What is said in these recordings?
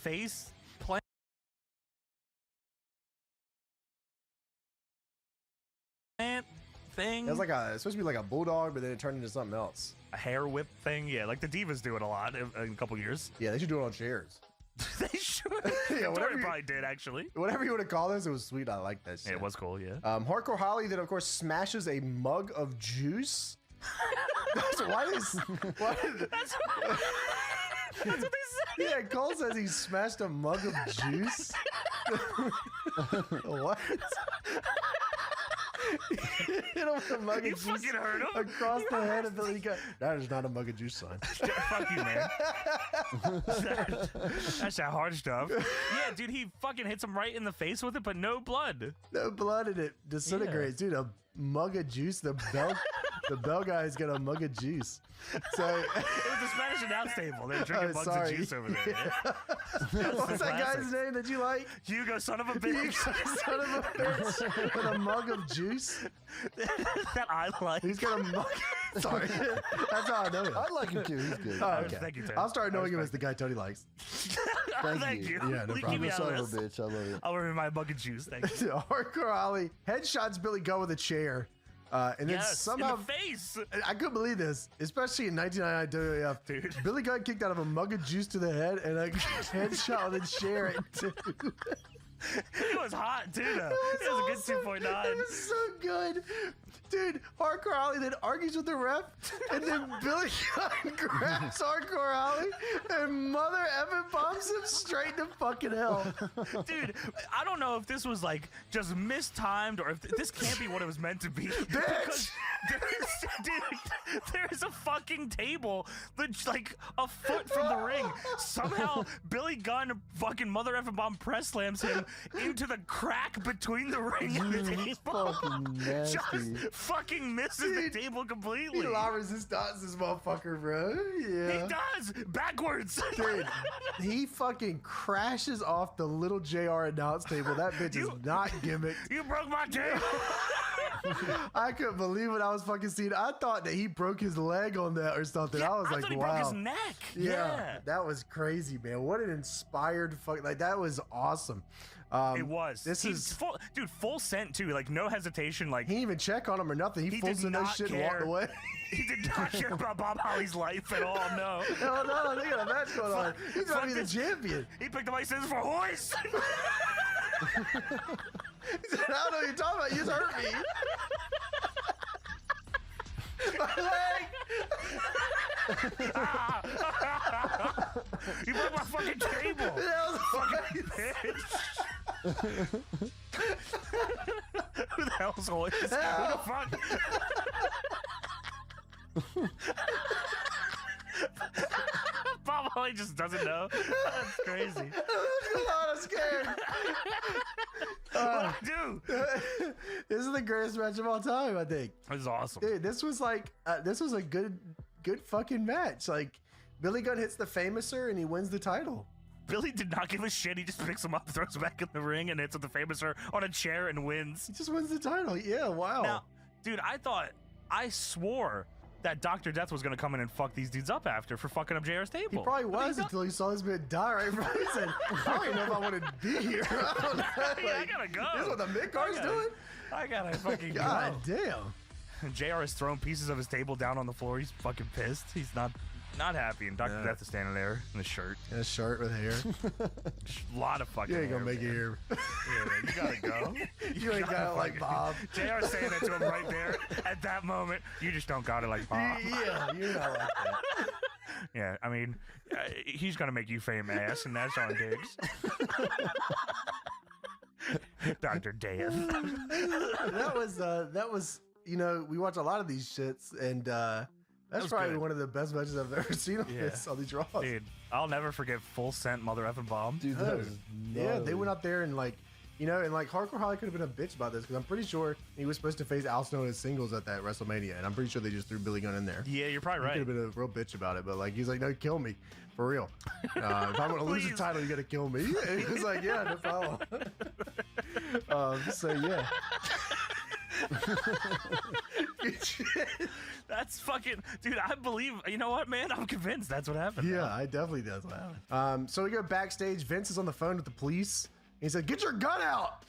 face plant thing. It was like it's supposed to be like a bulldog, but then it turned into something else. A hair whip thing, yeah, like the Divas do it a lot in a couple years. Yeah, they should do it on chairs. They should. Yeah, Victoria probably did, actually. Whatever you want to call this, it was sweet. I like that shit. Yeah, it was cool, yeah. Hardcore Holly then, of course, smashes a mug of juice. That's what they said. Yeah, Cole says he smashed a mug of juice. What? Hit him with a mug of juice fucking heard him. across the head of Billy Gunn. That is not a mug of juice, son. Fuck you, man. That's that hard stuff. Yeah, dude, he fucking hits him right in the face with it, but no blood. No blood in it. Disintegrates, dude. A mug of juice. The bell guy's got a mug of juice. So it was the Spanish announce table. They're drinking mugs of juice over there. Yeah. What's that guy's name that you like? Hugo, son of a bitch. Son of a bitch with a mug of juice. That I like. He's got a mug. Sorry, that's how I know him. I like him too. He's good. Oh, okay. Thank you, Tony. I'll start knowing him as the guy Tony likes. Thank you. Yeah, no Keep problem. me out Son of of a this. bitch. I love it. I'll remember my mug of juice. Thank you. Hardcore Holly headshots Billy Gunn with a chair. And then somehow in the face. I couldn't believe this, especially in 1999 WWF. Dude. Billy Gunn kicked out of a mug of juice to the head and a headshot with a chair. It was hot too, though. It was a good 2.9. It was so good. Dude, Hardcore Holly then argues with the ref, and then Billy Gunn grabs Hardcore Holly and mother effing bombs him straight to fucking hell. Dude, I don't know if this was like just mistimed or if this can't be what it was meant to be. Bitch! There's a fucking table that's like a foot from the ring. Somehow Billy Gunn fucking mother effing bomb press slams him into the crack between the ring and the table. Fucking nasty. Just fucking misses the table completely. He la resistance, this motherfucker, bro. Yeah. He does backwards. Dude, he fucking crashes off the little JR announce table. That bitch is not gimmicked. You broke my table. I couldn't believe what I was fucking seeing. I thought that he broke his leg on that or something. Yeah, I was like, thought he wow. broke his neck. Yeah, that was crazy, man. What an inspired fuck. Like, that was awesome. It was. He's full, dude, full sent too. Like, no hesitation. Like, he didn't even check on him or nothing. He full did sent that not shit and care. walked away. He did not care about Bob Holly's life at all. No. Hell no, they got a match going on. He's about to be the champion. He picked up my scissors for Hoist. He said, I don't know what you're talking about. You just hurt me. My leg. You broke my fucking table. That was Fucking bitch. Who the hell's Hoist? Who the fuck? Bob Holly just doesn't know. That's crazy. I'm scared. What do? This is the greatest match of all time, I think. This is awesome. Dude, this was like, this was a good fucking match. Like, Billy Gunn hits the Famouser and he wins the title. Billy did not give a shit. He just picks him up, throws him back in the ring, and hits with the Famouser on a chair and wins. He just wins the title. Yeah, wow. Now, dude, I swore that Dr. Death was going to come in and fuck these dudes up after for fucking up JR's table. He probably was until he saw this man die right in front of him. He said, I don't even know if I want to be here. I don't know. Like, Yeah, I gotta go. This is what the mid-card's doing? I gotta fucking God go. damn. JR has thrown pieces of his table down on the floor. He's fucking pissed. He's not happy. And Dr. Death is standing there in a shirt. And a shirt with hair. A lot of fucking You ain't hair, gonna make it man. here. Yeah, man, you gotta go. You ain't got it like Bob. JR saying that to him right there at that moment. You just don't got it like Bob. Yeah, you're not like that. Yeah, I mean, he's gonna make you famous, and that's on Diggs. Dr. Death. That was, you know, we watch a lot of these shits, and that's probably good. one of the best matches I've ever seen on this, on these Raws. Dude, I'll never forget full scent mother effing bomb. Dude, that was Yeah, they went out there and like, you know, and like Hardcore Holly could have been a bitch about this because I'm pretty sure he was supposed to face Al Snow in his singles at that WrestleMania, and I'm pretty sure they just threw Billy Gunn in there. Yeah, you're probably He could right. have been a real bitch about it, but like he's like, no, kill me for real. If I'm gonna lose the Please. title, you gotta kill me. And he was like, yeah, no problem. So yeah, Good shit. That's fucking, dude. I believe. You know what, man? I'm convinced that's what happened. Yeah, I definitely does what happened. So we go backstage. Vince is on the phone with the police. He said, "Get your gun out."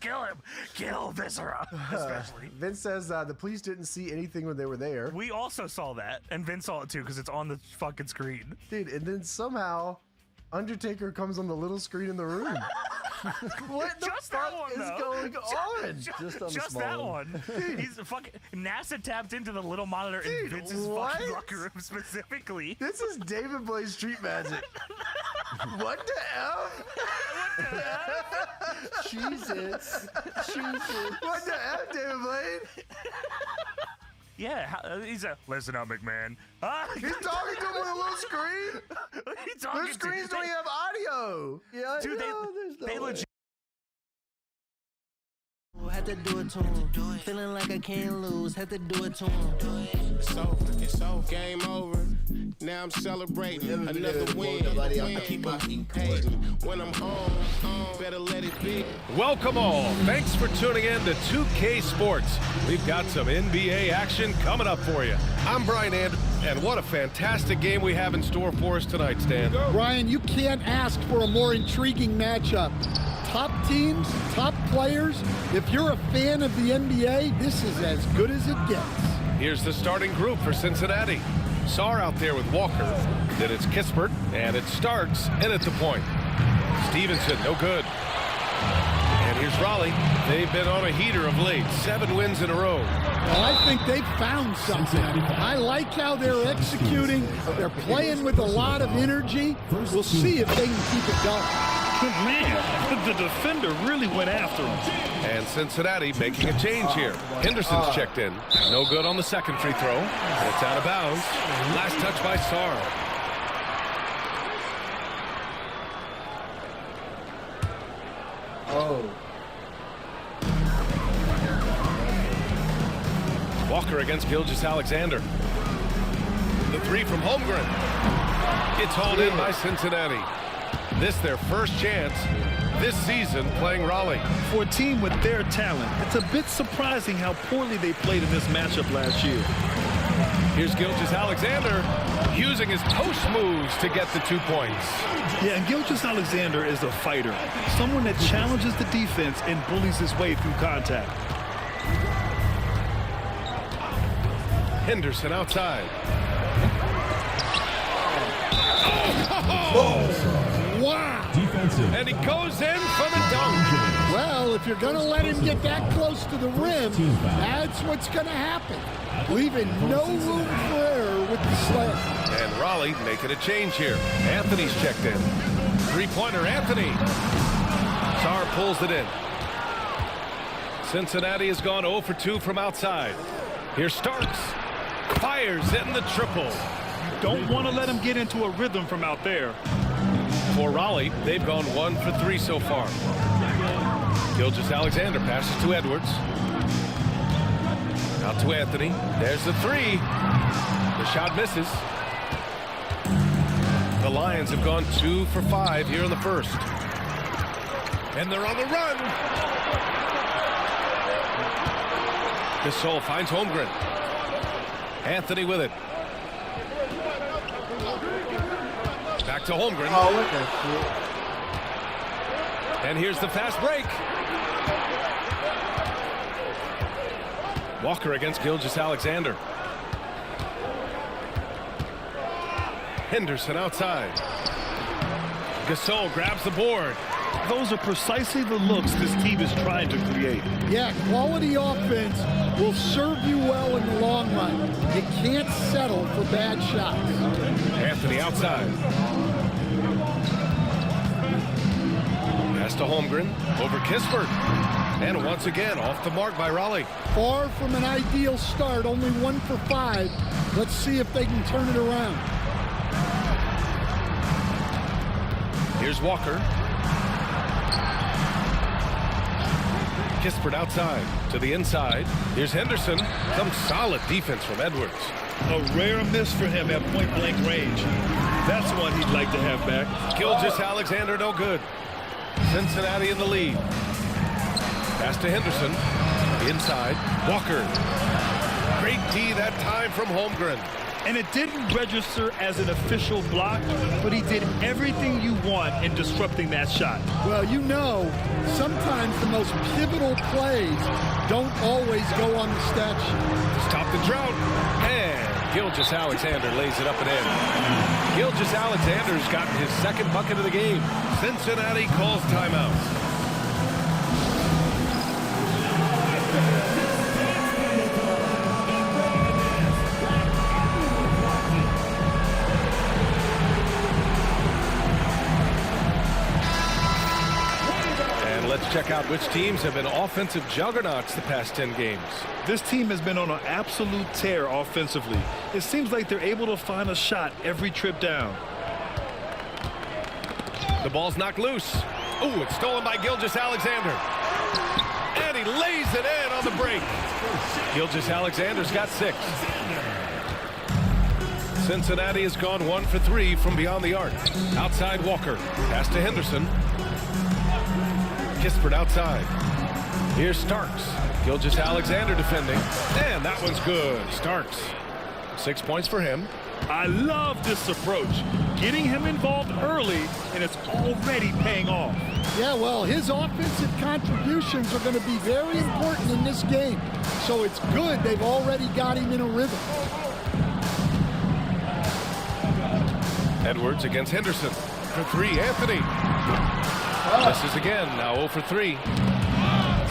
Kill him. Kill Viscera. Especially. Vince says the police didn't see anything when they were there. We also saw that, and Vince saw it too because it's on the fucking screen. Dude, and then somehow Undertaker comes on the little screen in the room. What the Just fuck that one, is though. going on? Just on the Just small that one. one. He's fucking NASA tapped into the little monitor in Dude, Vince's what? fucking locker room specifically. This is David Blaze Street Magic. What the F? Jesus. What the F, David Blaze? Yeah, he's a listen up, McMahon. He's talking to him on a little screen. He's talking Their screens don't even have audio. Yeah, Dude, there's no they way. legit. Had to do it to him. Feeling like I can't lose. Had to do it to him. It's so game over. Now I'm celebrating another win. I keep on hating. When I'm home, better let it be. Welcome all. Thanks for tuning in to 2K Sports. We've got some NBA action coming up for you. I'm Brian Andrews, and what a fantastic game we have in store for us tonight, Stan. Brian, you can't ask for a more intriguing matchup. Top teams, top players. If you're a fan of the NBA, this is as good as it gets. Here's the starting group for Cincinnati. Sarr out there with Walker. Then it's Kispert, and it's Starks in at the point. Stevenson, no good. And here's Raleigh. They've been on a heater of late. 7 wins in a row. Well, I think they've found something. I like how they're executing. They're playing with a lot of energy. We'll see if they can keep it going. Man, the defender really went after him. And Cincinnati making a change here. Henderson's checked in. No good on the second free throw. And it's out of bounds. Last touch by Sarr. Oh. Walker against Gilgeous-Alexander. The three from Holmgren. It's hauled in by Cincinnati. This their first chance this season playing Raleigh. For a team with their talent, it's a bit surprising how poorly they played in this matchup last year. Here's Gilgeous-Alexander using his post moves to get the 2 points. Yeah, and Gilgeous-Alexander is a fighter, someone that challenges the defense and bullies his way through contact. Henderson outside. Wow. And he goes in for the dunk. Well, if you're going to let him get that close to the rim, that's what's going to happen. Leaving no room for error with the slam. And Raleigh making a change here. Anthony's checked in. Three-pointer, Anthony. Sarr pulls it in. Cincinnati has gone 0 for 2 from outside. Here's Starks. Fires in the triple. Don't want to let him get into a rhythm from out there. For Raleigh, they've gone 1 for 3 so far. Gilgeous-Alexander passes to Edwards. Out to Anthony. There's the three. The shot misses. The Lions have gone 2 for 5 here in the first. And they're on the run. Gasol finds Holmgren. Anthony with it. Back to Holmgren. Oh, look at that. And here's the fast break. Walker against Gilgeous-Alexander. Henderson outside. Gasol grabs the board. Those are precisely the looks this team is trying to create. Yeah, quality offense will serve you well in the long run. You can't settle for bad shots. Anthony outside. Pass to Holmgren. Over Kispert. And once again, off the mark by Raleigh. Far from an ideal start, only 1 for 5. Let's see if they can turn it around. Here's Walker. Kispert outside to the inside. Here's Henderson. Some solid defense from Edwards. A rare miss for him at point-blank range. That's one he'd like to have back. Gilgeous-Alexander no good. Cincinnati in the lead. Pass to Henderson. Inside, Walker. Great D that time from Holmgren. And it didn't register as an official block, but he did everything you want in disrupting that shot. Well, you know, sometimes the most pivotal plays don't always go on the stat sheet. Stop the drought. And Gilgeous-Alexander lays it up and in. Gilgeous-Alexander's gotten his second bucket of the game. Cincinnati calls timeout. Let's check out which teams have been offensive juggernauts the past 10 games. This team has been on an absolute tear offensively. It seems like they're able to find a shot every trip down. The ball's knocked loose. Ooh, it's stolen by Gilgeous-Alexander. And he lays it in on the break. Gilgeous-Alexander's got 6. Cincinnati has gone 1 for 3 from beyond the arc. Outside Walker. Pass to Henderson. Kispert outside. Here's Starks. Gilgeous-Alexander defending. And that one's good. Starks. 6 points for him. I love this approach. Getting him involved early, and it's already paying off. Yeah, well, his offensive contributions are going to be very important in this game. So it's good they've already got him in a rhythm. Edwards against Henderson. For 3, Anthony. Misses again, now 0 for 3.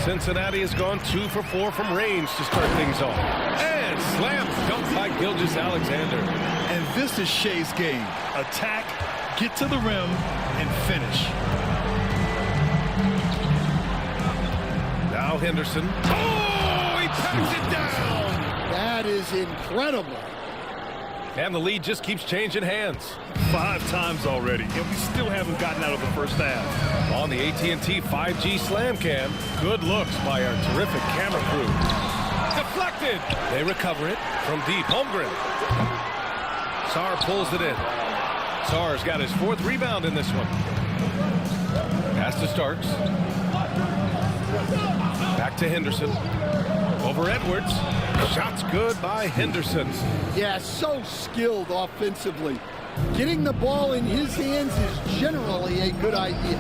Cincinnati has gone 2 for 4 from range to start things off. And slams dunked by Gilgeous-Alexander. And this is Shea's game. Attack, get to the rim, and finish. Now Henderson. Oh, he packs it down! That is incredible. And the lead just keeps changing hands. 5 times already, and we still haven't gotten out of the first half. On the AT&T 5G Slam Cam, good looks by our terrific camera crew. Deflected! They recover it from deep. Holmgren. Sarr pulls it in. Sarr's got his 4th rebound in this one. Pass to Starks. Back to Henderson. Over Edwards. Shot's good by Henderson. Yeah, so skilled offensively. Getting the ball in his hands is generally a good idea.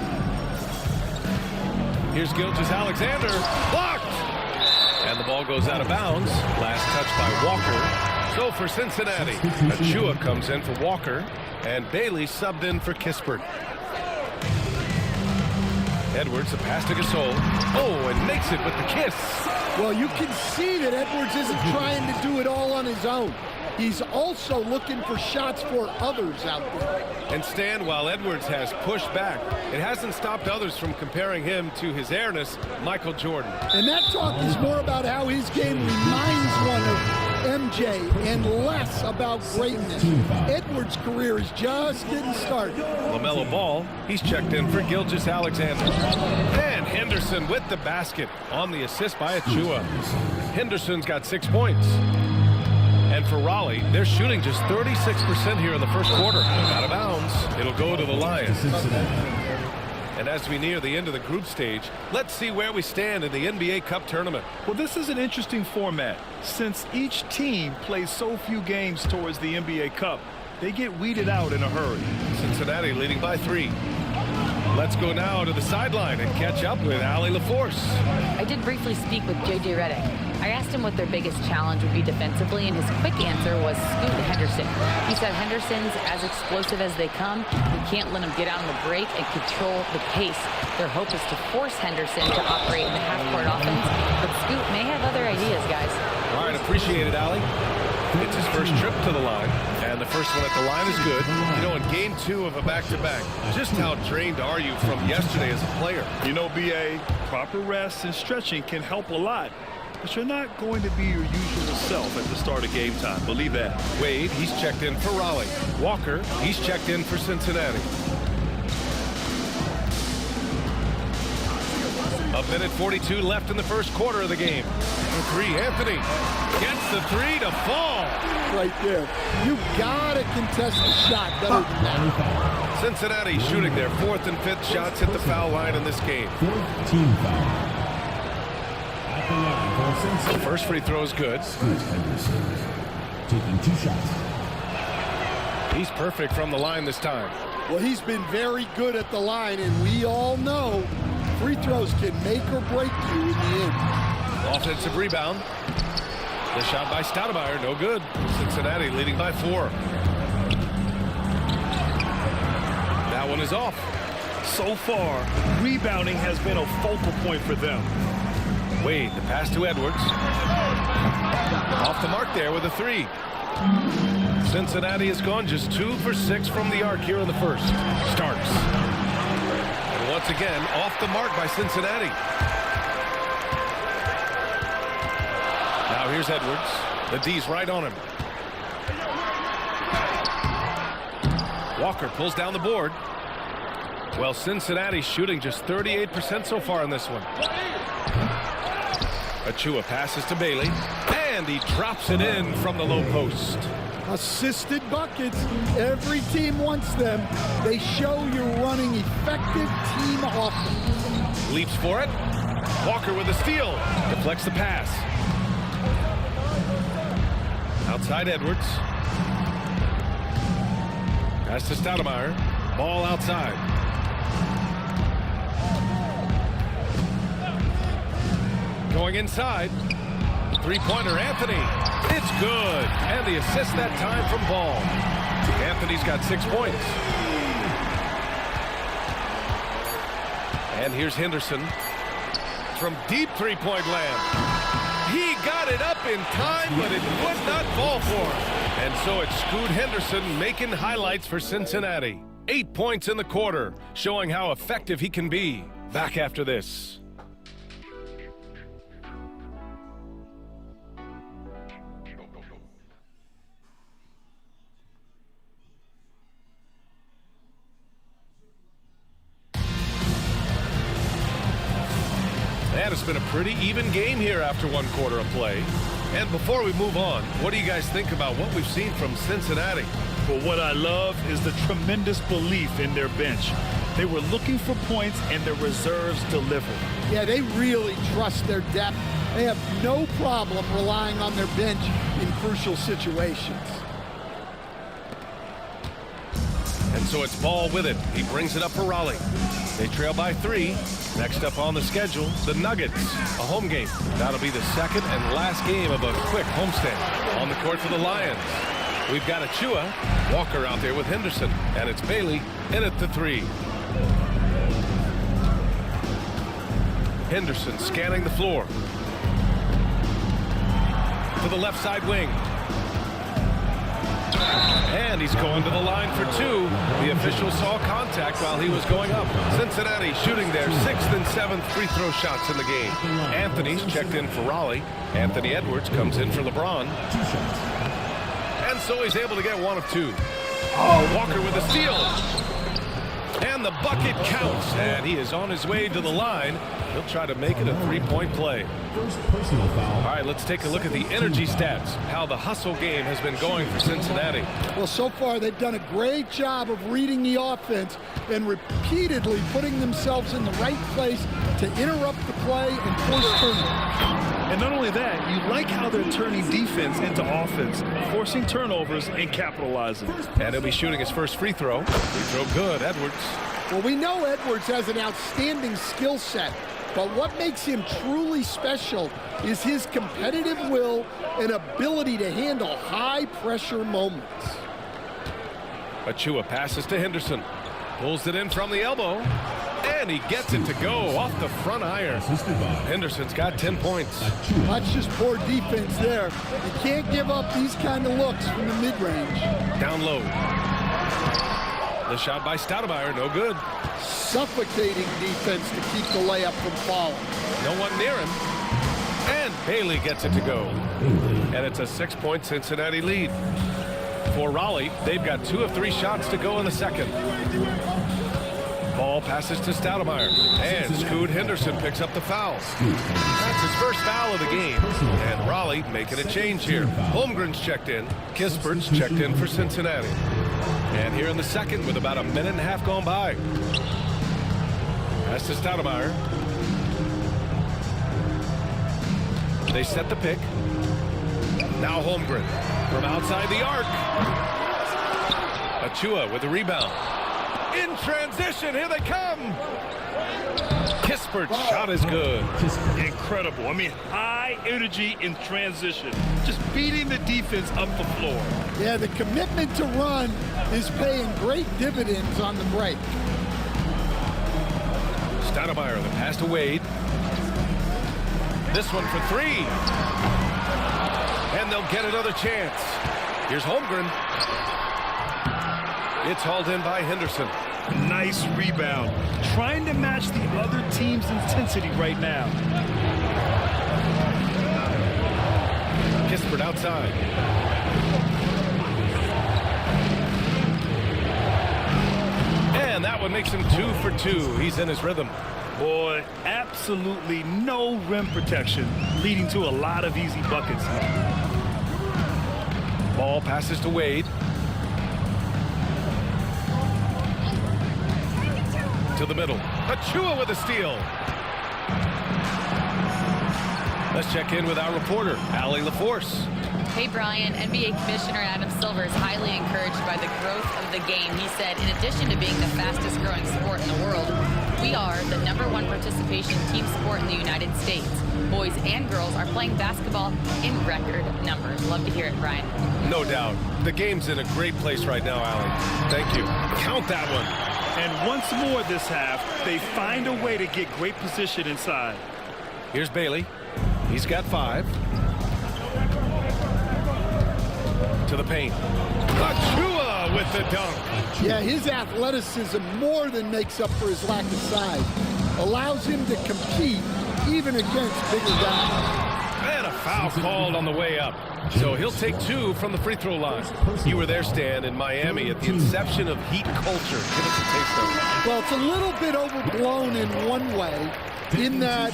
Here's Gilgeous-Alexander. Blocked! And the ball goes out of bounds. Last touch by Walker. So for Cincinnati, Achua comes in for Walker. And Bailey subbed in for Kispert. Edwards, a pass to Gasol. Oh, and makes it with the kiss. Well, you can see that Edwards isn't trying to do it all on his own. He's also looking for shots for others out there. And Stan, while Edwards has pushed back, it hasn't stopped others from comparing him to his airness, Michael Jordan. And that talk is more about how his game reminds one of MJ and less about greatness. Edwards' career is just getting started. LaMelo Ball, he's checked in for Gilgeous-Alexander. And Henderson with the basket on the assist by Achua. Henderson's got 6 points. And for Raleigh, they're shooting just 36% here in the first quarter. Out of bounds, it'll go to the Lions. And as we near the end of the group stage, let's see where we stand in the NBA Cup tournament. Well, this is an interesting format. Since each team plays so few games towards the NBA Cup, they get weeded out in a hurry. Cincinnati leading by 3. Let's go now to the sideline and catch up with Allie LaForce. I did briefly speak with J.J. Redick. I asked him what their biggest challenge would be defensively, and his quick answer was Scoot Henderson. He said Henderson's as explosive as they come. We can't let him get out on the break and control the pace. Their hope is to force Henderson to operate in the half-court offense, but Scoot may have other ideas, guys. All right, appreciate it, Allie. It's his first trip to the line, and the first one at the line is good. You know, in game 2 of a back-to-back, just how drained are you from yesterday as a player? You know, B.A., proper rest and stretching can help a lot, but you're not going to be your usual self at the start of game time. Believe that. Wade, he's checked in for Raleigh. Walker, he's checked in for Cincinnati. A minute 42 left in the first quarter of the game. For 3, Anthony gets the 3 to fall. Right there. You gotta contest the shot better than that. Cincinnati shooting their 4th and 5th shots at the foul line in this game. Fourth team foul. First free throw is good. Taking 2 shots. He's perfect from the line this time. Well, he's been very good at the line, and we all know free throws can make or break you in the end. Offensive rebound. The shot by Stoudemire, no good. Cincinnati leading by 4. That one is off. So far, rebounding has been a focal point for them. Wade, the pass to Edwards. Off the mark there with a 3. Cincinnati has gone just 2 for 6 from the arc here in the first. Starks. And once again, off the mark by Cincinnati. Now here's Edwards. The D's right on him. Walker pulls down the board. Well, Cincinnati's shooting just 38% so far in this one. Achua passes to Bailey, and he drops it in from the low post. Assisted buckets. Every team wants them. They show you're running effective team offense. Leaps for it. Walker with a steal. Deflects the pass. Outside Edwards. Pass to Stoudemire. Ball outside. Going inside. Three-pointer, Anthony. It's good. And the assist that time from Ball. Anthony's got 6 points. And here's Henderson from deep three-point land. He got it up in time, but it would not fall for him. And so it's Scoot Henderson making highlights for Cincinnati. 8 points in the quarter, showing how effective he can be. Back after this. And it's been a pretty even game here after 1 quarter of play. And before we move on, what do you guys think about what we've seen from Cincinnati? But what I love is the tremendous belief in their bench. They were looking for points, and their reserves delivered. Yeah, they really trust their depth. They have no problem relying on their bench in crucial situations. And so it's Ball with it. He brings it up for Raleigh. They trail by 3. Next up on the schedule, the Nuggets, a home game. That'll be the second and last game of a quick homestand. On the court for the Lions, we've got Achua, Walker out there with Henderson, and it's Bailey in at the 3. Henderson scanning the floor. To the left side wing. And he's going to the line for 2. The official saw contact while he was going up. Cincinnati shooting their 6th and 7th free throw shots in the game. Anthony's checked in for Raleigh. Anthony Edwards comes in for LeBron. And so he's able to get 1 of 2. Walker with a steal. And the bucket counts. And he is on his way to the line. He'll try to make it a 3-point play. First personal foul. All right, let's take a look at the energy stats, how the hustle game has been going for Cincinnati. Well, so far they've done a great job of reading the offense and repeatedly putting themselves in the right place to interrupt the play and force turnovers. And not only that, you like how they're turning defense into offense, forcing turnovers and capitalizing. And he'll be shooting his first free throw. Free throw good, Edwards. Well, we know Edwards has an outstanding skill set, but what makes him truly special is his competitive will and ability to handle high-pressure moments. Achua passes to Henderson. Pulls it in from the elbow. And he gets it to go off the front iron. Henderson's got 10 points. That's just poor defense there. You can't give up these kind of looks from the mid-range. Down low. The shot by Stoudemire, no good. Suffocating defense to keep the layup from falling. No one near him. And Bailey gets it to go. And it's a 6-point Cincinnati lead. For Raleigh, they've got 2 of 3 shots to go in the second. Ball passes to Stoudemire. And Scoot Henderson picks up the foul. That's his first foul of the game. And Raleigh making a change here. Holmgren's checked in. Kispert's checked in for Cincinnati. And here in the second with about a minute and a half gone by. Pass to Stoudemire. They set the pick. Now Holmgren from outside the arc. Achua with the rebound. In transition, here they come. Kispert's shot is good. Incredible. I mean, high energy in transition. Just beating the defense up the floor. Yeah, the commitment to run is paying great dividends on the break. Stoudemire, the pass to Wade. This one for three. And they'll get another chance. Here's Holmgren. It's hauled in by Henderson. Nice rebound. Trying to match the other team's intensity right now. Kispert outside. And that one makes him 2 for 2. He's in his rhythm. Boy, absolutely no rim protection, leading to a lot of easy buckets. Ball passes to Wade. To the middle. Achua with a steal. Let's check in with our reporter, Allie LaForce. Hey, Brian. NBA Commissioner Adam Silver is highly encouraged by the growth of the game. He said, in addition to being the fastest growing sport in the world, we are the #1 participation team sport in the United States. Boys and girls are playing basketball in record numbers. Love to hear it, Brian. No doubt. The game's in a great place right now, Allie. Thank you. Count that one. And once more this half, they find a way to get great position inside. Here's Bailey. He's got 5. To the paint. Achua with the dunk. Yeah, his athleticism more than makes up for his lack of size. Allows him to compete even against bigger guys. And a foul called on the way up. So he'll take 2 from the free throw line. You were there, Stan, in Miami at the inception of Heat culture. Give us a taste of it. Well, it's a little bit overblown in one way, in that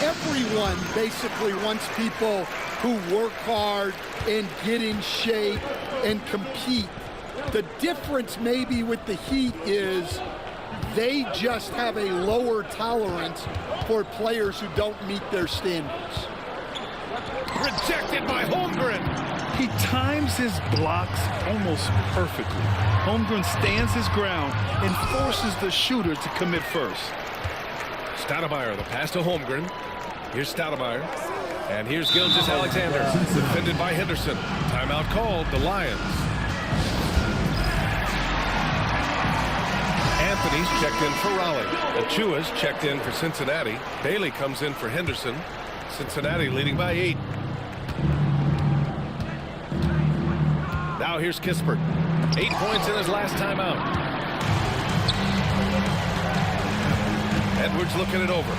everyone basically wants people who work hard and get in shape and compete. The difference maybe with the Heat is they just have a lower tolerance for players who don't meet their standards. Rejected by Holmgren. He times his blocks almost perfectly. Holmgren stands his ground and forces the shooter to commit first. Stoudemire, the pass to Holmgren. Here's Stoudemire. And here's Gilgeous-Alexander. Defended by Henderson. Timeout called, the Lions. Anthony's checked in for Raleigh. Achua's checked in for Cincinnati. Bailey comes in for Henderson. Cincinnati leading by 8. Now here's Kispert. 8 points in his last timeout. Edwards looking it over.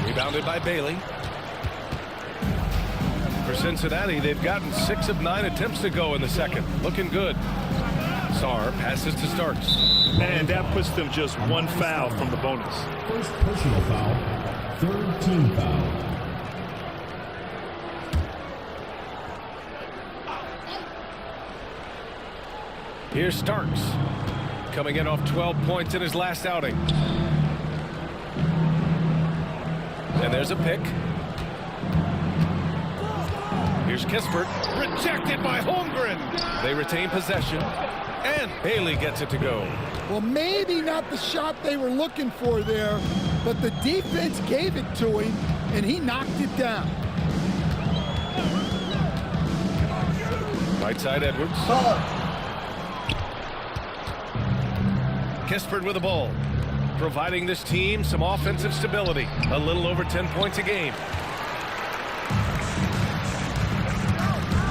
Rebounded by Bailey. For Cincinnati, they've gotten 6 of 9 attempts to go in the second. Looking good. Sarr passes to Starks. And that puts them just 1 foul from the bonus. First personal foul, 3rd team foul. Here's Starks. Coming in off 12 points in his last outing. And there's a pick. Here's Kispert. Rejected by Holmgren. They retain possession. And Bailey gets it to go. Well, maybe not the shot they were looking for there, but the defense gave it to him, and he knocked it down. Right side, Edwards. Kispert with the ball, providing this team some offensive stability. A little over 10 points a game.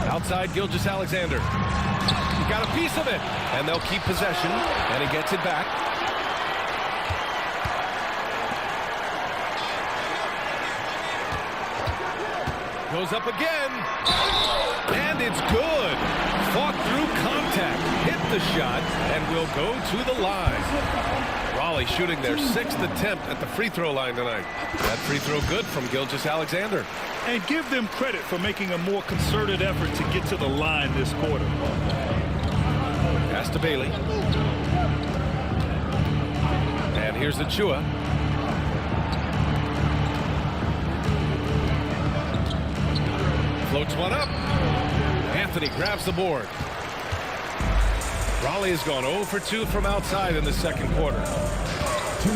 Outside, Gilgeous-Alexander. He got a piece of it, and they'll keep possession, and he gets it back. Goes up again, and it's good. Fought through contact, hit the shot, and will go to the line. Raleigh shooting their 6th attempt at the free throw line tonight. That free throw good from Gilgeous-Alexander. And give them credit for making a more concerted effort to get to the line this quarter. Pass to Bailey. And here's Achua. Floats one up. Anthony grabs the board. Raleigh has gone 0 for 2 from outside in the second quarter.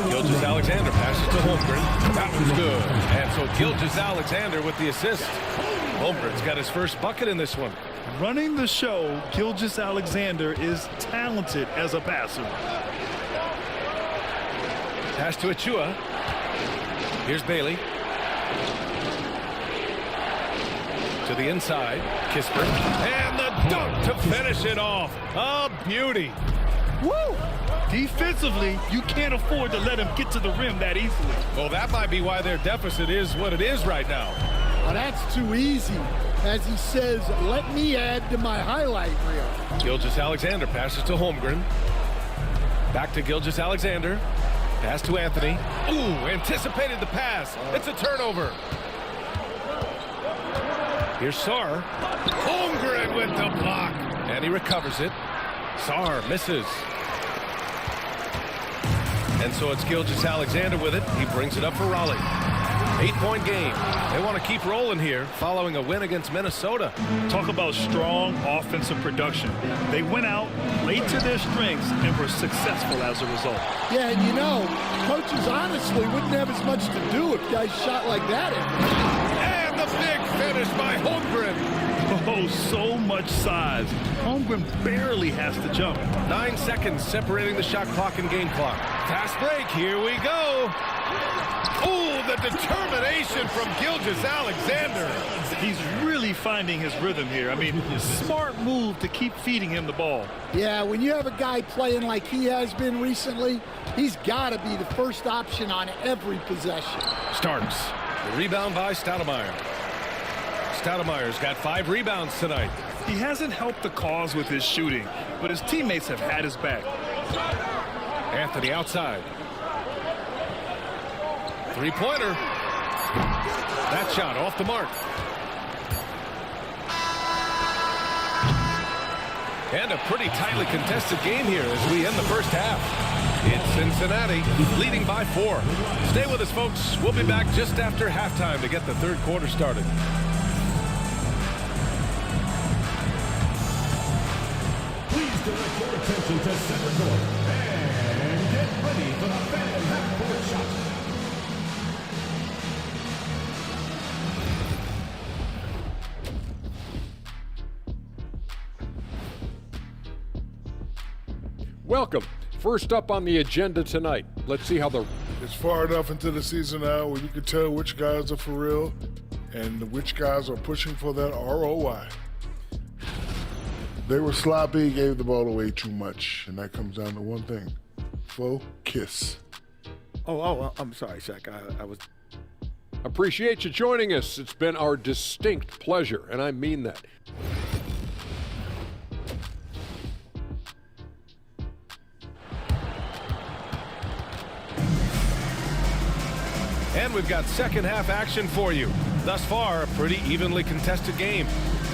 Gilgeous-Alexander passes to Holmgren. That was good. And so Gilgeous-Alexander with the assist. Holmgren's got his first bucket in this one. Running the show, Gilgeous-Alexander is talented as a passer. Pass to Achua. Here's Bailey. To the inside. Kispert. And the dunk to finish it off. A beauty. Woo! Defensively, you can't afford to let him get to the rim that easily. Well, that might be why their deficit is what it is right now. Well, that's too easy. As he says, let me add to my highlight reel. Gilgeous-Alexander passes to Holmgren. Back to Gilgeous-Alexander. Pass to Anthony. Ooh, anticipated the pass. It's a turnover. Here's Sarr. Holmgren with the block. And he recovers it. Sarr misses. And so it's Gilgeous-Alexander with it. He brings it up for Raleigh. 8-point game. They want to keep rolling here following a win against Minnesota. Talk about strong offensive production. They went out, played to their strengths, and were successful as a result. Yeah, and you know, coaches honestly wouldn't have as much to do if guys shot like that. And the big finish by Holmgren. Oh, so much size. Holmgren barely has to jump. 9 seconds separating the shot clock and game clock. Fast break. Here we go. Oh, the determination from Gilgeous-Alexander. He's really finding his rhythm here. I mean, smart move to keep feeding him the ball. Yeah, when you have a guy playing like he has been recently, he's got to be the first option on every possession. Starks. The rebound by Stoudemire. Stoudemire's got 5 rebounds tonight. He hasn't helped the cause with his shooting, but his teammates have had his back. Anthony outside. Three-pointer. That shot off the mark. And a pretty tightly contested game here as we end the first half. It's Cincinnati leading by 4. Stay with us, folks. We'll be back just after halftime to get the third quarter started. Please direct your attention to center court and get ready for the fan half-court shot. Welcome. First up on the agenda tonight, let's see how It's far enough into the season now where you can tell which guys are for real and which guys are pushing for that ROI. They were sloppy, gave the ball away too much, and that comes down to one thing: focus. I'm sorry, Shaq. I was. Appreciate you joining us. It's been our distinct pleasure, and I mean that. And we've got second half action for you. Thus far, a pretty evenly contested game.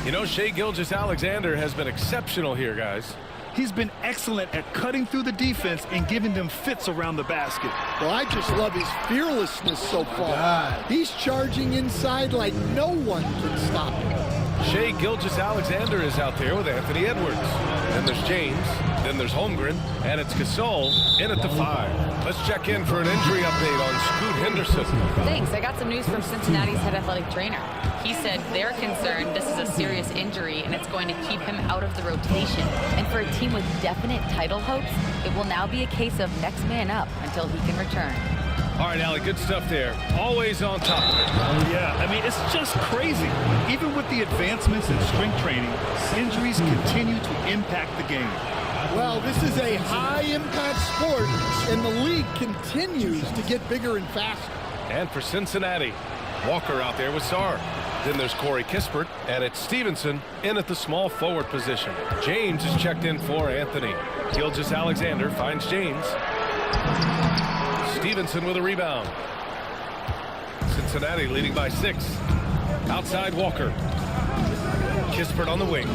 You know, Shai Gilgeous-Alexander has been exceptional here, guys. He's been excellent at cutting through the defense and giving them fits around the basket. Well, I just love his fearlessness so far. He's charging inside like no one can stop him. Shai Gilgeous-Alexander is out there with Anthony Edwards. Then there's James. Then there's Holmgren. And it's Gasol in at the 5. Let's check in for an injury update on Scoot Henderson. Thanks. I got some news from Cincinnati's head athletic trainer. He said they're concerned this is a serious injury and it's going to keep him out of the rotation. And for a team with definite title hopes, it will now be a case of next man up until he can return. All right, Allie, good stuff there. Always on top of it. Yeah, I mean, it's just crazy. Even with the advancements in strength training, injuries continue to impact the game. Well, this is a high-impact sport, and the league continues to get bigger and faster. And for Cincinnati, Walker out there with Sarr. Then there's Corey Kispert, and it's Stevenson in at the small forward position. James is checked in for Anthony. Gilgeous-Alexander finds James. Stevenson with a rebound. Cincinnati leading by 6. Outside Walker. Kispert on the wing.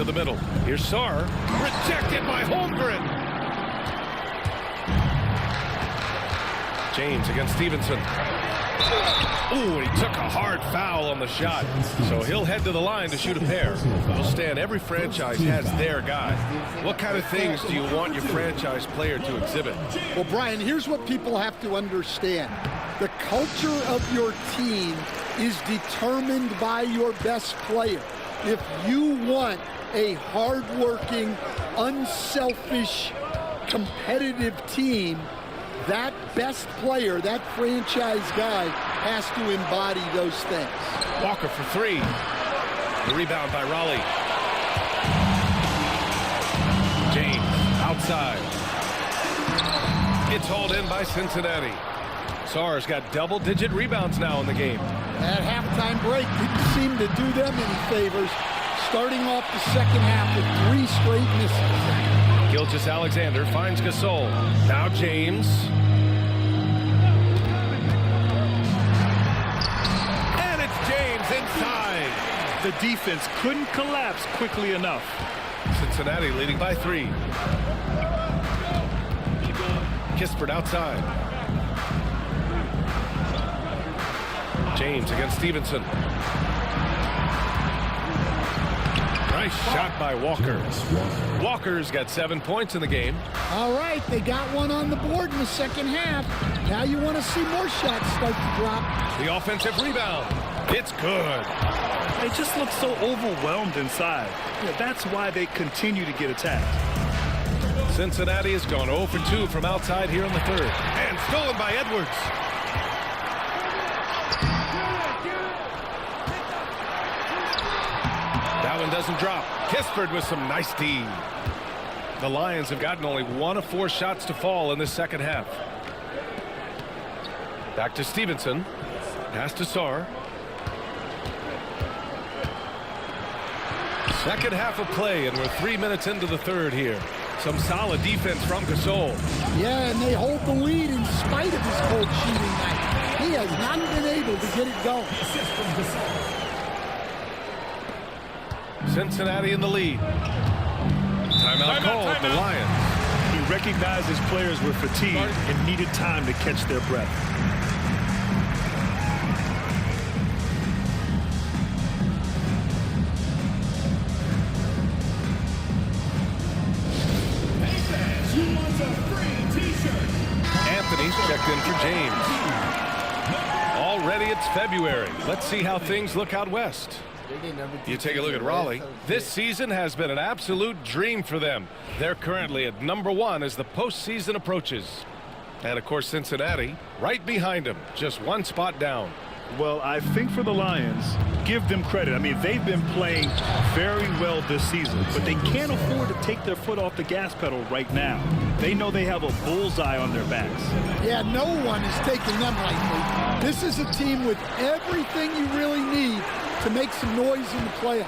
to the middle. Here's Saar. Rejected by Holmgren. James against Stevenson. Ooh, he took a hard foul on the shot. So he'll head to the line to shoot a pair. He'll stand. Every franchise has their guy. What kind of things do you want your franchise player to exhibit? Well, Brian, here's what people have to understand. The culture of your team is determined by your best player. If you want a hardworking, unselfish, competitive team, that best player, that franchise guy, has to embody those things. Walker for three. The rebound by Raleigh. James outside. It's hauled in by Cincinnati. Saar's got double-digit rebounds now in the game. That halftime break didn't seem to do them any favors, starting off the second half with 3 straight misses. Gilgeous-Alexander finds Gasol. Now James. And it's James inside. The defense couldn't collapse quickly enough. Cincinnati leading by 3. Kispert outside. James against Stevenson. Nice shot by Walker. Walker's got 7 points in the game. All right, they got one on the board in the second half. Now you want to see more shots start to drop. The offensive rebound. It's good. They just look so overwhelmed inside. Yeah, that's why they continue to get attacked. Cincinnati has gone 0 for 2 from outside here in the third. And stolen by Edwards. That one doesn't drop. Kispert with some nice D. The Lions have gotten only 1 of 4 shots to fall in this second half. Back to Stevenson. Pass to Saar. Second half of play, and we're 3 minutes into the third here. Some solid defense from Gasol. Yeah, and they hold the lead in spite of his cold shooting night. He has not been able to get it going. Cincinnati in the lead. Timeout called, the Lions. He recognized his players were fatigued and needed time to catch their breath. Anthony's checked in for James. Already it's February. Let's see how things look out west. You take a look at Raleigh. This season has been an absolute dream for them. They're currently at #1 as the postseason approaches. And of course Cincinnati right behind them, just 1 spot down. Well, I think for the Lions, give them credit. I mean, they've been playing very well this season, but they can't afford to take their foot off the gas pedal right now. They know they have a bullseye on their backs. Yeah, no one is taking them lightly. This is a team with everything you really need to make some noise in the playoffs.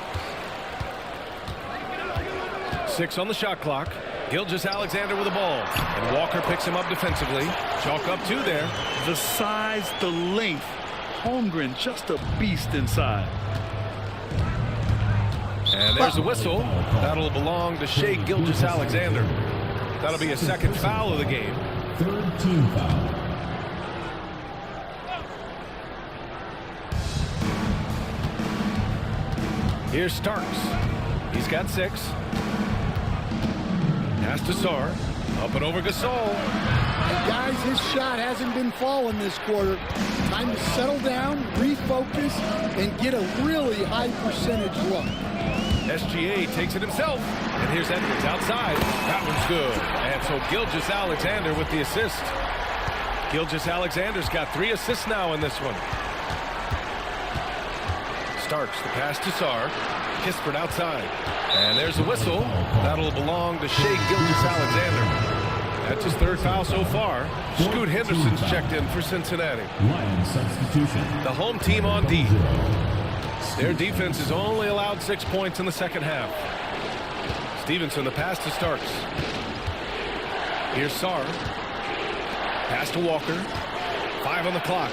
6 on the shot clock. Gilgeous-Alexander with the ball. And Walker picks him up defensively. Chalk up 2 there. The size, the length. Holmgren just a beast inside. And there's a whistle. That'll belong to Shai Gilgeous-Alexander. That'll be a second foul of the game. 3rd team foul. Here's Starks. He's got 6. Pass to Saar. Up and over Gasol. And guys, his shot hasn't been falling this quarter. Time to settle down, refocus, and get a really high percentage look. SGA takes it himself. And here's Edwards outside. That one's good. And so Gilgeous-Alexander with the assist. Gilgeous-Alexander's got 3 assists now in this one. Starks the pass to Saar. Kispert outside. And there's a whistle. That'll belong to Shai Gilgeous-Alexander. That's his 3rd foul so far. Scoot Henderson's checked in for Cincinnati. Lions substitution. The home team on D. Their defense has only allowed 6 points in the second half. Stevenson the pass to Starks. Here's Saar. Pass to Walker. 5 on the clock.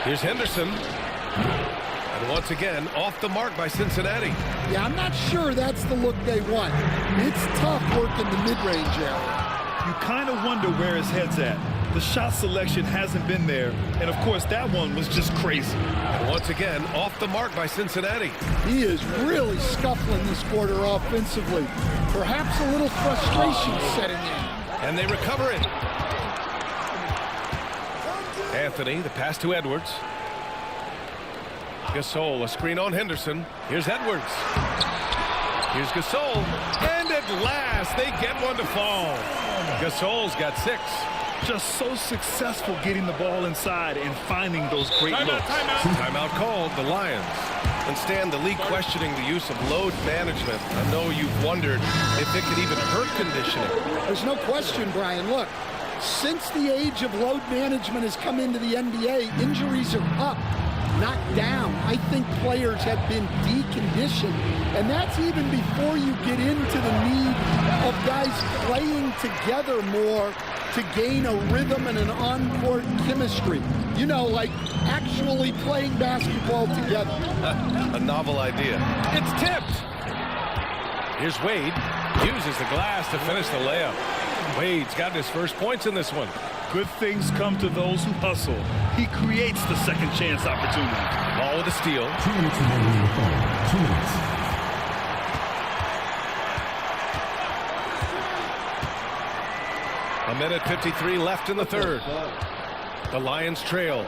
Here's Henderson. And Once again, off the mark by Cincinnati. Yeah, I'm not sure that's the look they want. It's tough working the mid-range area. You kind of wonder where his head's at. The shot selection hasn't been there, and of course that one was just crazy. And once again, off the mark by Cincinnati. He is really scuffling this quarter offensively. Perhaps a little frustration setting in. And they recover it. Anthony, the pass to Edwards. Gasol, a screen on Henderson. Here's Edwards. Here's Gasol. And at last, they get one to fall. Gasol's got 6. Just so successful getting the ball inside and finding those great looks. Timeout called, the Lions. And Stan, the league questioning the use of load management. I know you've wondered if it could even hurt conditioning. There's no question, Brian. Look, since the age of load management has come into the NBA, injuries are up, not down. I think players have been deconditioned, and that's even before you get into the need of guys playing together more to gain a rhythm and an on-court chemistry. You know, like actually playing basketball together. A novel idea. It's tipped. Here's Wade. Uses the glass to finish the layup. Wade's got his first points in this one. Good things come to those who hustle. He creates the second chance opportunity. Ball with a steal. 2 minutes remaining in the third. 2 minutes. A minute 53 left in the third. The Lions trail.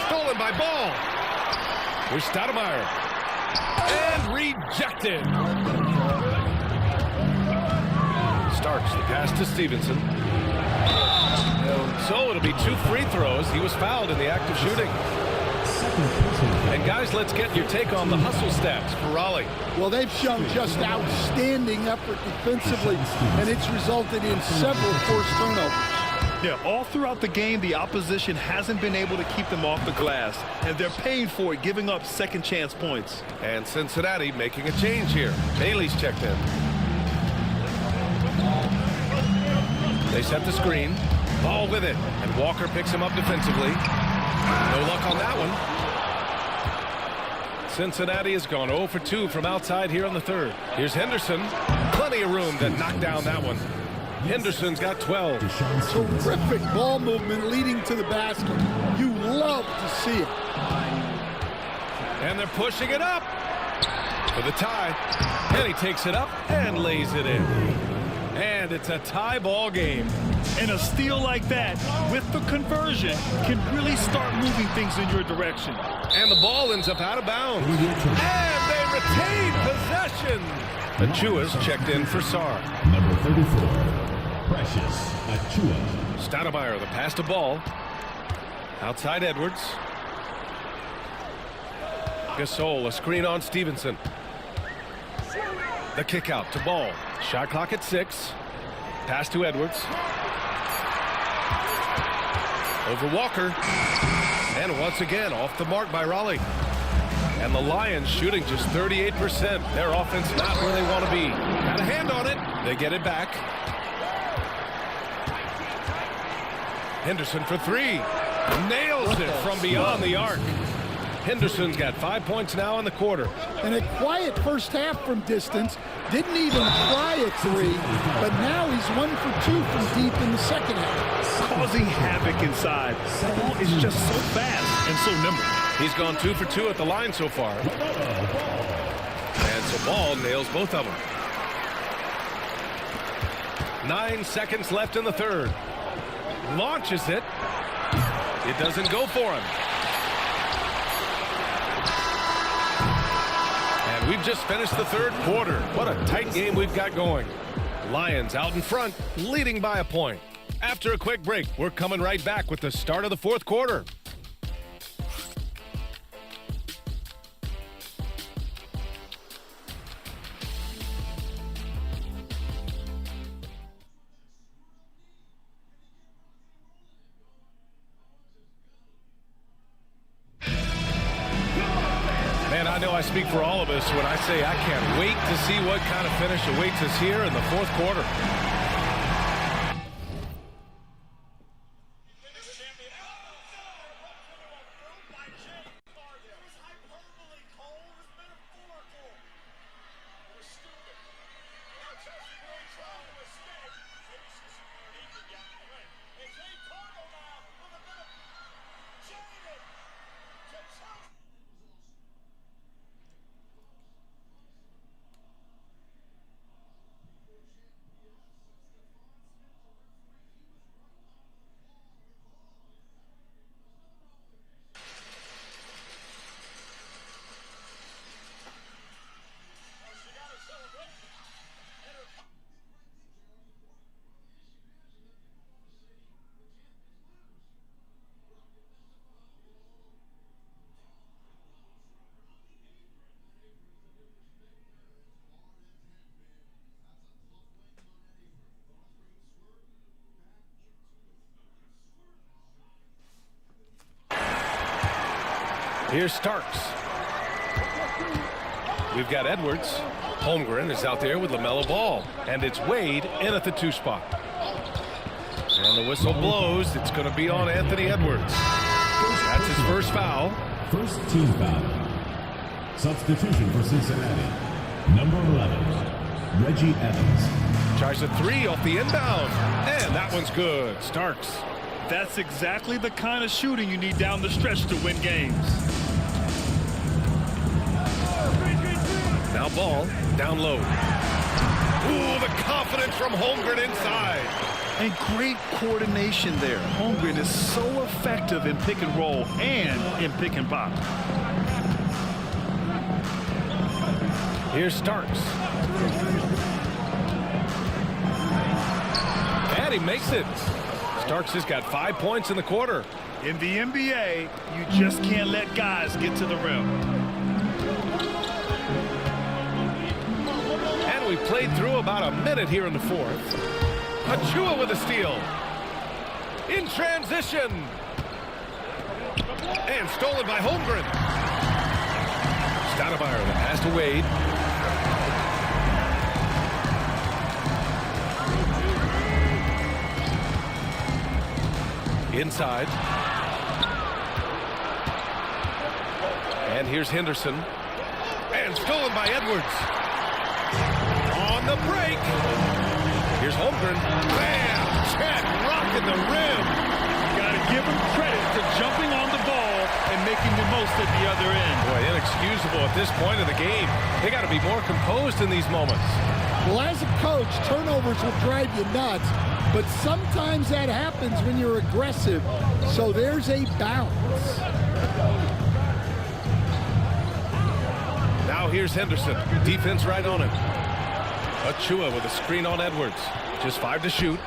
Stolen by Ball. Here's Stoudemire. And rejected. Starks the pass to Stevenson. So it'll be 2 free throws. He was fouled in the act of shooting. And guys, let's get your take on the hustle stats for Raleigh. Well, they've shown just outstanding effort defensively, and it's resulted in several forced turnovers. Yeah, all throughout the game, the opposition hasn't been able to keep them off the glass, and they're paying for it, giving up second chance points. And Cincinnati making a change here. Bailey's checked in. They set the screen. Ball with it. And Walker picks him up defensively. No luck on that one. Cincinnati has gone 0 for 2 from outside here in the third. Here's Henderson. Plenty of room to knock down that one. Henderson's got 12. Terrific ball movement leading to the basket. You love to see it. And they're pushing it up for the tie. And he takes it up and lays it in. And it's a tie ball game. And a steal like that, with the conversion, can really start moving things in your direction. And the ball ends up out of bounds. And they retain possession. Achua's checked in for Sarr. Number 34, Precious Achua. Stoudemire, the pass to Ball. Outside Edwards. Gasol, a screen on Stevenson. The kick out to Ball. Shot clock at 6. Pass to Edwards. Over Walker. And once again, off the mark by Raleigh. And the Lions shooting just 38%. Their offense not where they want to be. Got a hand on it. They get it back. Henderson for 3. Nails it from beyond the arc. Henderson's got 5 points now in the quarter. And a quiet first half from distance. Didn't even try a 3, but now he's 1 for 2 from deep in the second half. Causing havoc inside. The ball is just so fast and so nimble. He's gone 2 for 2 at the line so far. And so Ball nails both of them. 9 seconds left in the third. Launches it. It doesn't go for him. And we've just finished the third quarter. What a tight game we've got going. Lions out in front, leading by a point. After a quick break, we're coming right back with the start of the fourth quarter. Man, I know I speak for all of us when I say I can't wait to see what kind of finish awaits us here in the fourth quarter. Here's Starks. We've got Edwards. Holmgren is out there with LaMelo Ball. And it's Wade in at the 2 spot. And the whistle blows. It's going to be on Anthony Edwards. That's his first foul. First team foul. Substitution for Cincinnati. Number 11, Reggie Evans. Tries a 3 off the inbound. And that one's good. Starks. That's exactly the kind of shooting you need down the stretch to win games. Now Ball down low. Ooh, the confidence from Holmgren inside. And great coordination there. Holmgren is so effective in pick and roll and in pick and pop. Here's Starks. And he makes it. Starks has got 5 points in the quarter. In the NBA, you just can't let guys get to the rim. And we played through about a minute here in the 4th. Achua with a steal. In transition. And stolen by Holmgren. Stoudemire, the pass to Wade. Inside. And here's Henderson. And stolen by Edwards. On the break. Here's Holmgren. Bam! Chet rocking the rim. Got to give him credit for jumping on the ball and making the most at the other end. Boy, inexcusable at this point of the game. They got to be more composed in these moments. Well, as a coach, turnovers will drive you nuts, but sometimes that happens when you're aggressive. So there's a balance. Now here's Henderson. Defense right on him. Achua with a screen on Edwards. Just 5 to shoot.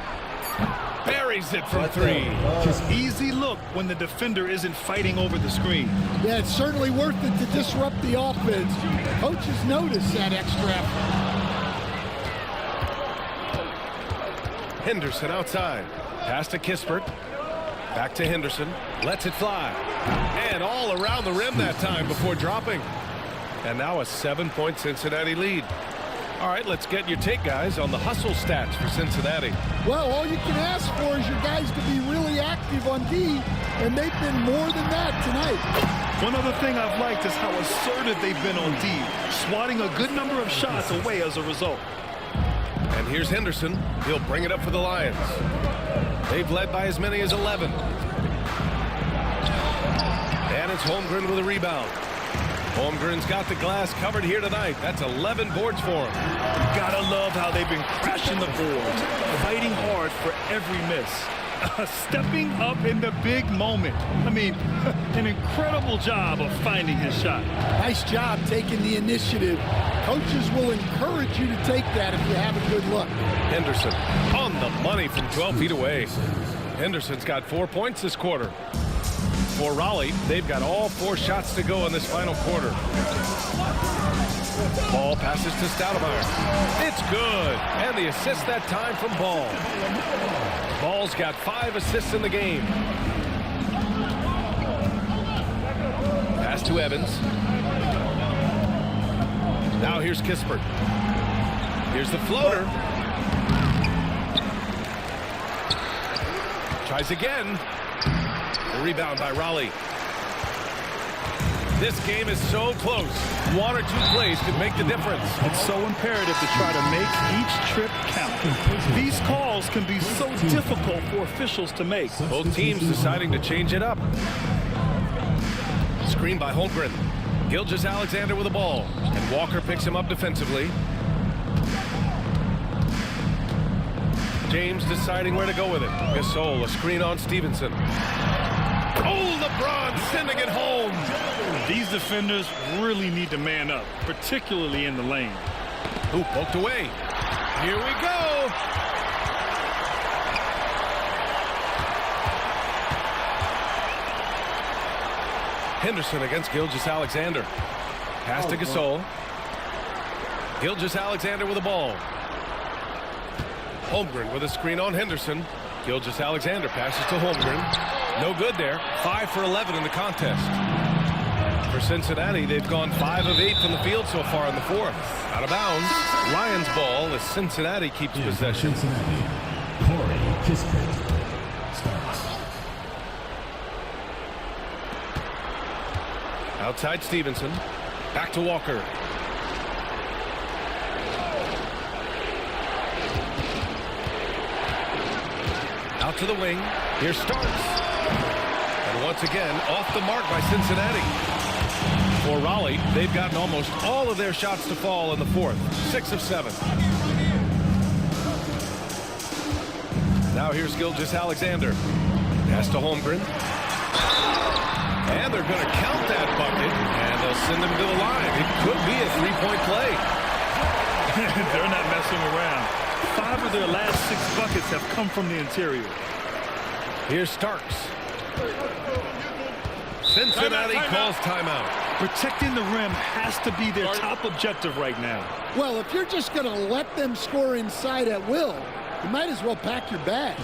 Buries it from 3. Just easy look when the defender isn't fighting over the screen. Yeah, it's certainly worth it to disrupt the offense. Coaches notice that extra effort. Henderson outside. Pass to Kispert. Back to Henderson. Lets it fly. And all around the rim that time before dropping. And now a 7-point Cincinnati lead. All right, let's get your take, guys, on the hustle stats for Cincinnati. Well, all you can ask for is your guys to be really active on D, and they've been more than that tonight. One other thing I've liked is how assertive they've been on D, swatting a good number of shots away as a result. And here's Henderson. He'll bring it up for the Lions. They've led by as many as 11. And it's Holmgren with a rebound. Holmgren's got the glass covered here tonight. That's 11 boards for him. Gotta love how they've been crashing the boards, fighting hard for every miss. Stepping up in the big moment. I mean, an incredible job of finding his shot. Nice job taking the initiative. Coaches will encourage you to take that if you have a good look. Henderson on the money from 12 feet away. Henderson's got 4 points this quarter. For Raleigh, they've got all 4 shots to go in this final quarter. Ball passes to Stoudemire. It's good. And the assist that time from Ball. Ball's got 5 assists in the game. Pass to Evans. Now here's Kispert. Here's the floater. Tries again. The rebound by Raleigh. This game is so close. 1 or 2 plays could make the difference. It's so imperative to try to make each trip count. These calls can be so difficult for officials to make. Both teams deciding to change it up. Screen by Holmgren. Gilgeous-Alexander with the ball. And Walker picks him up defensively. James deciding where to go with it. Gasol, a screen on Stevenson. Oh, LeBron sending it home. These defenders really need to man up, particularly in the lane. Who poked away? Here we go. Henderson against Gilgeous-Alexander. Pass to Gasol. Gilgeous-Alexander with the ball. Holmgren with a screen on Henderson. Gilgeous-Alexander passes to Holmgren. No good there. 5 for 11 in the contest. For Cincinnati, they've gone 5 of 8 from the field so far in the fourth. Out of bounds. Lions ball as Cincinnati keeps possession. Cincinnati, Corey Kispert starts. Outside Stevenson. Back to Walker. Out to the wing. Here's Starks. And once again, off the mark by Cincinnati. For Raleigh, they've gotten almost all of their shots to fall in the fourth. 6 of 7. Now here's Gilgeous-Alexander. Pass to Holmgren. And they're going to count that bucket, and they'll send him to the line. It could be a 3-point play. They're not messing around. 5 of their last 6 buckets have come from the interior. Here's Starks. Cincinnati calls timeout. Protecting the rim has to be their top objective right now. Well, if you're just going to let them score inside at will, you might as well pack your bags.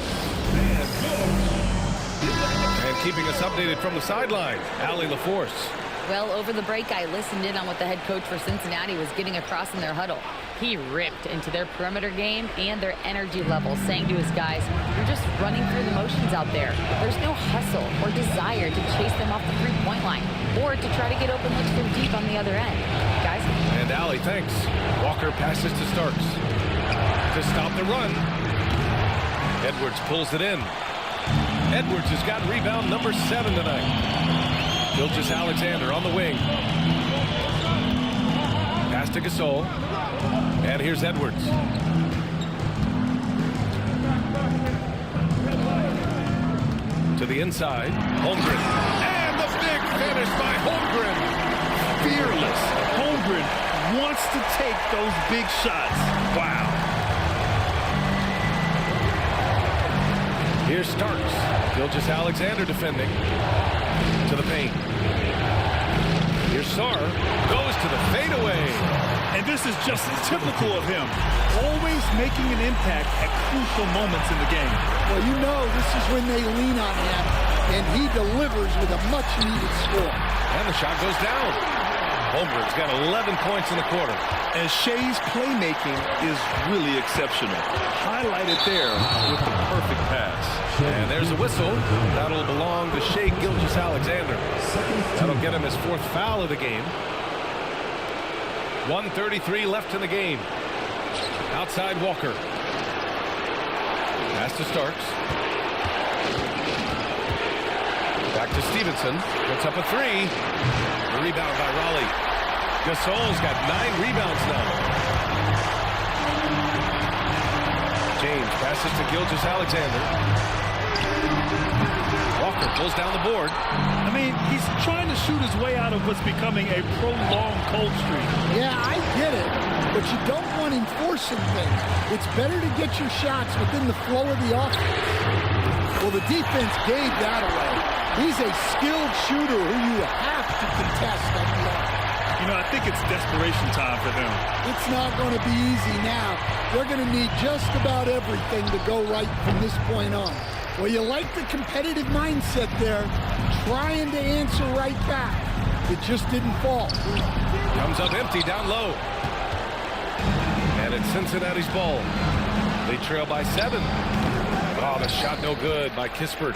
And keeping us updated from the sideline, Allie LaForce. Well, over the break, I listened in on what the head coach for Cincinnati was getting across in their huddle. He ripped into their perimeter game and their energy levels, saying to his guys, "You're just running through the motions out there. There's no hustle or desire to chase them off the three-point line or to try to get open looks from deep on the other end. Guys?" And Allie, thanks. Walker passes to Starks. To stop the run. Edwards pulls it in. Edwards has got rebound number 7 tonight. Gilgeous-Alexander on the wing. Pass to Gasol. And here's Edwards. To the inside. Holmgren. And the big finish by Holmgren. Fearless. Holmgren wants to take those big shots. Wow. Here's Starks. Gilgeous-Alexander defending. To the paint. Here's Sarr. Goes to the fadeaway. And this is just typical of him. Always making an impact at crucial moments in the game. Well, you know this is when they lean on him, and he delivers with a much-needed score. And the shot goes down. Holmgren's got 11 points in the quarter. And Shea's playmaking is really exceptional. Highlighted there with the perfect pass. And there's a whistle. That'll belong to Shea Gilgeous-Alexander. That'll get him his 4th foul of the game. 1:33 left in the game. Outside Walker. Pass to Starks. Back to Stevenson. Puts up a 3. A rebound by Raleigh. Gasol's got 9 rebounds now. James passes to Gilgeous-Alexander. Walker pulls down the board. I mean, he's trying to shoot his way out of what's becoming a prolonged cold streak. Yeah, I get it, but you don't want him forcing things. It's better to get your shots within the flow of the offense. Well, the defense gave that away. He's a skilled shooter who you have to contest on the arc. You know, I think it's desperation time for them. It's not going to be easy now. They're going to need just about everything to go right from this point on. Well, you like the competitive mindset there, trying to answer right back. It just didn't fall. Comes up empty down low. And it's Cincinnati's ball. They trail by 7. Oh, the shot no good by Kispert.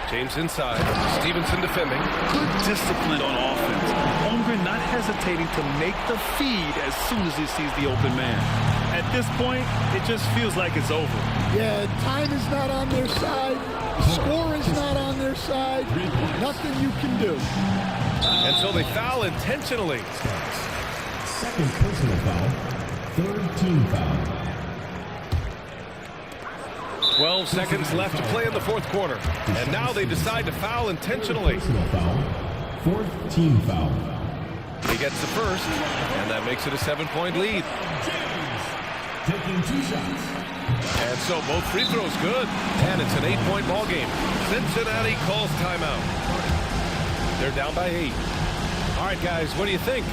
James inside. Stevenson defending. Good discipline on offense. Holmgren not hesitating to make the feed as soon as he sees the open man. At this point, it just feels like it's over. Yeah, time is not on their side. Score is not on their side. Nothing you can do. And so they foul intentionally. 2nd personal foul. 3rd team foul. 12 seconds left to play in the 4th quarter. And now they decide to foul intentionally. Personal foul. 4th team foul. He gets the first, and that makes it a 7-point lead. Taking 2 shots. And so both free throws good, and it's an 8-point ball game. Cincinnati calls timeout. They're down by 8. All right, guys, what do you think?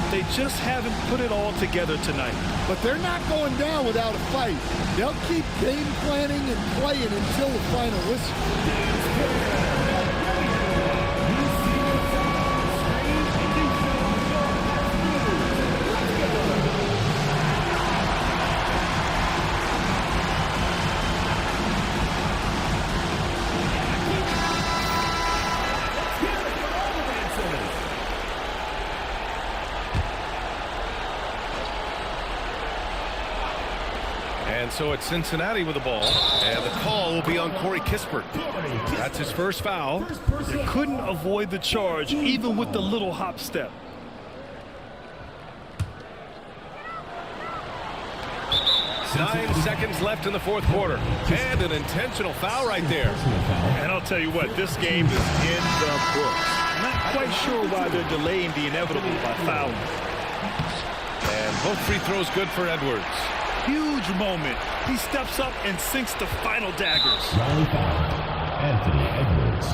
They just haven't put it all together tonight. But they're not going down without a fight. They'll keep game planning and playing until the final whistle. And so it's Cincinnati with the ball, and the call will be on Corey Kispert. That's his first foul. They couldn't avoid the charge, even with the little hop step. Nine seconds left in the fourth quarter, and an intentional foul right there. And I'll tell you what, this game is in the books. Not quite sure why they're delaying the inevitable by fouling. And both free throws good for Edwards. Huge moment. He steps up and sinks the final daggers. Riley foul. Anthony Edwards.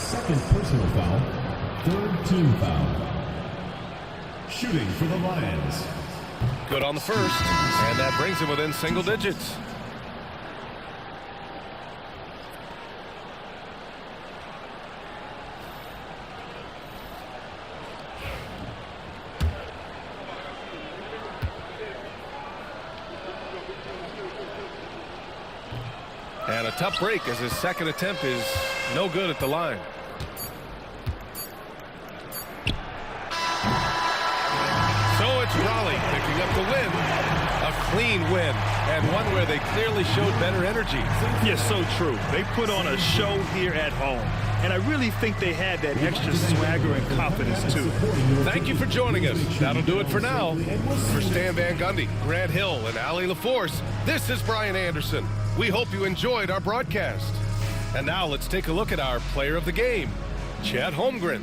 Second personal foul. Third team foul. Shooting for the Lions. Good on the first, and that brings him within single digits. And a tough break as his second attempt is no good at the line. So it's Raleigh picking up the win. A clean win, and one where they clearly showed better energy. Yes, so true. They put on a show here at home. And I really think they had that extra swagger and confidence, too. Thank you for joining us. That'll do it for now. For Stan Van Gundy, Grant Hill, and Ali LaForce, this is Brian Anderson. We hope you enjoyed our broadcast. And now let's take a look at our player of the game, Chad Holmgren.